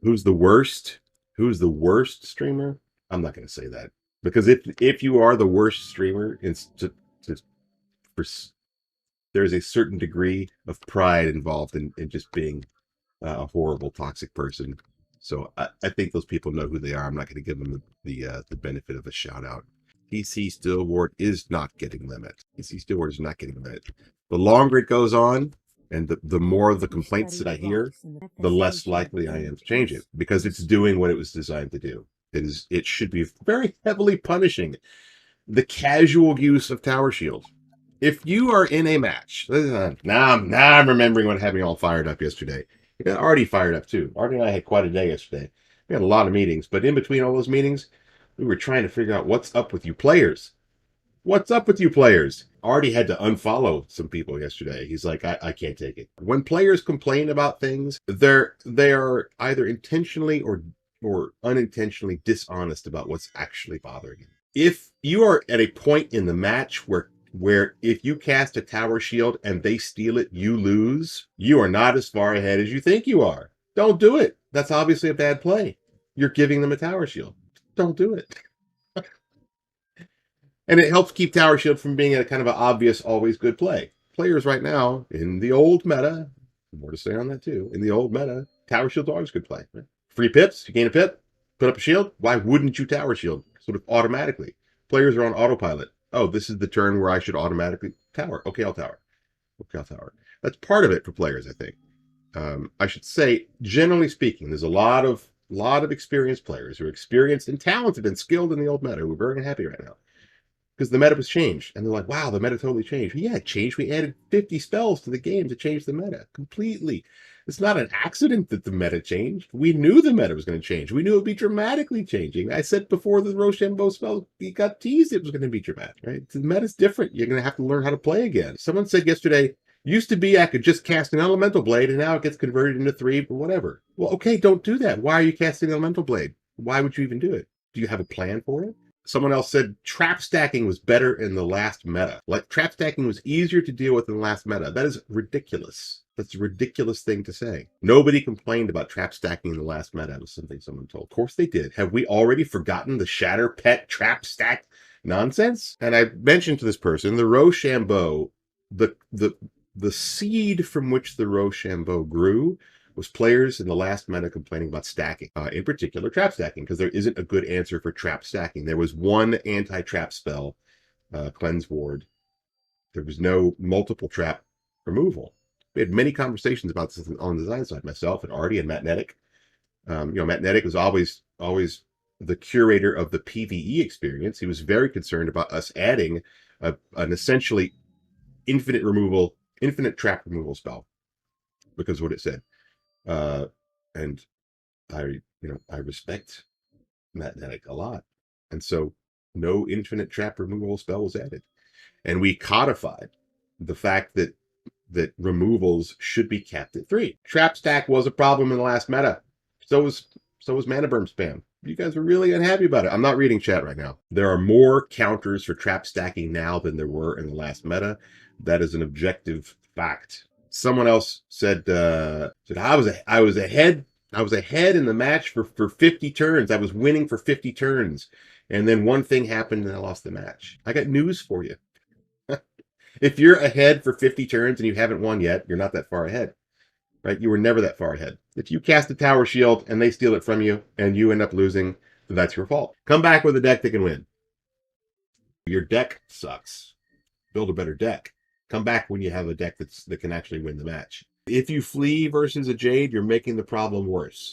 Who's the worst? Who's the worst streamer? I'm not going to say that because if you are the worst streamer, to for, there's a certain degree of pride involved in just being a horrible, toxic person. So I think those people know who they are. I'm not going to give them the benefit of a shout out. PC Stillward is not getting limit. PC Stillward is not getting limit. The longer it goes on, and the more of the complaints that I hear, the less likely I am to change it because it's doing what it was designed to do. It should be very heavily punishing the casual use of Tower Shield. If you are in a match, now I'm remembering what had me all fired up yesterday. Yeah, Artie fired up too. Artie and I had quite a day yesterday. We had a lot of meetings, but in between all those meetings, we were trying to figure out what's up with you players. What's up with you players? Artie had to unfollow some people yesterday. He's like, I can't take it. When players complain about things, they are either intentionally or unintentionally dishonest about what's actually bothering them. If you are at a point in the match where if you cast a tower shield and they steal it, you lose, you are not as far ahead as you think you are. Don't do it. That's obviously a bad play. You're giving them a tower shield. Don't do it. And it helps keep tower shield from being a kind of an obvious, always good play. Players right now in the old meta, more to say on that too, in the old meta, tower shield's always good play. Right? Free pips, you gain a pip, put up a shield. Why wouldn't you tower shield? Sort of automatically. Players are on autopilot. Oh, this is the turn where I should automatically tower. Okay, I'll tower. Okay, I'll tower. That's part of it for players, I think. I should say, generally speaking, there's a lot of experienced players who are experienced and talented and skilled in the old meta who are very happy right now because the meta was changed, and they're like, "Wow, the meta totally changed." Yeah, it changed. We added 50 spells to the game to change the meta completely. It's not an accident that the meta changed. We knew the meta was going to change. We knew it would be dramatically changing. I said before the Rochambeau spell, you got teased it was going to be dramatic, right? The meta's different. You're going to have to learn how to play again. Someone said yesterday, used to be I could just cast an elemental blade, and now it gets converted into 3, but whatever. Well, okay, don't do that. Why are you casting elemental blade? Why would you even do it? Do you have a plan for it? Someone else said trap stacking was better in the last meta. Like trap stacking was easier to deal with in the last meta. That is ridiculous. That's a ridiculous thing to say. Nobody complained about trap stacking in the last meta. It was something someone told. Of course they did. Have we already forgotten the Shatter Pet trap stack nonsense? And I mentioned to this person, the Rochambeau, the seed from which the Rochambeau grew was players in the last meta complaining about stacking, in particular trap stacking, because there isn't a good answer for trap stacking. There was one anti-trap spell, Cleanse Ward. There was no multiple trap removal. We had many conversations about this on the design side, myself and Artie and Matt Nettic. Matt Nettic was always the curator of the PvE experience. He was very concerned about us adding an essentially infinite trap removal spell because of what it said. And I respect Matt Nettic a lot. And so no infinite trap removal spell was added. And we codified the fact that removals should be capped at 3. Trap stack was a problem in the last meta. So was mana burn spam. You guys were really unhappy about it. I'm not reading chat right now. There are more counters for trap stacking now than there were in the last meta. That is an objective fact. Someone else said I was ahead in the match for 50 turns. I was winning for 50 turns. And then one thing happened and I lost the match. I got news for you. If you're ahead for 50 turns and you haven't won yet, you're not that far ahead. Right? You were never that far ahead. If you cast a tower shield and they steal it from you and you end up losing, then that's your fault. Come back with a deck that can win. Your deck sucks. Build a better deck. Come back when you have a deck that can actually win the match. If you flee versus a Jade, you're making the problem worse.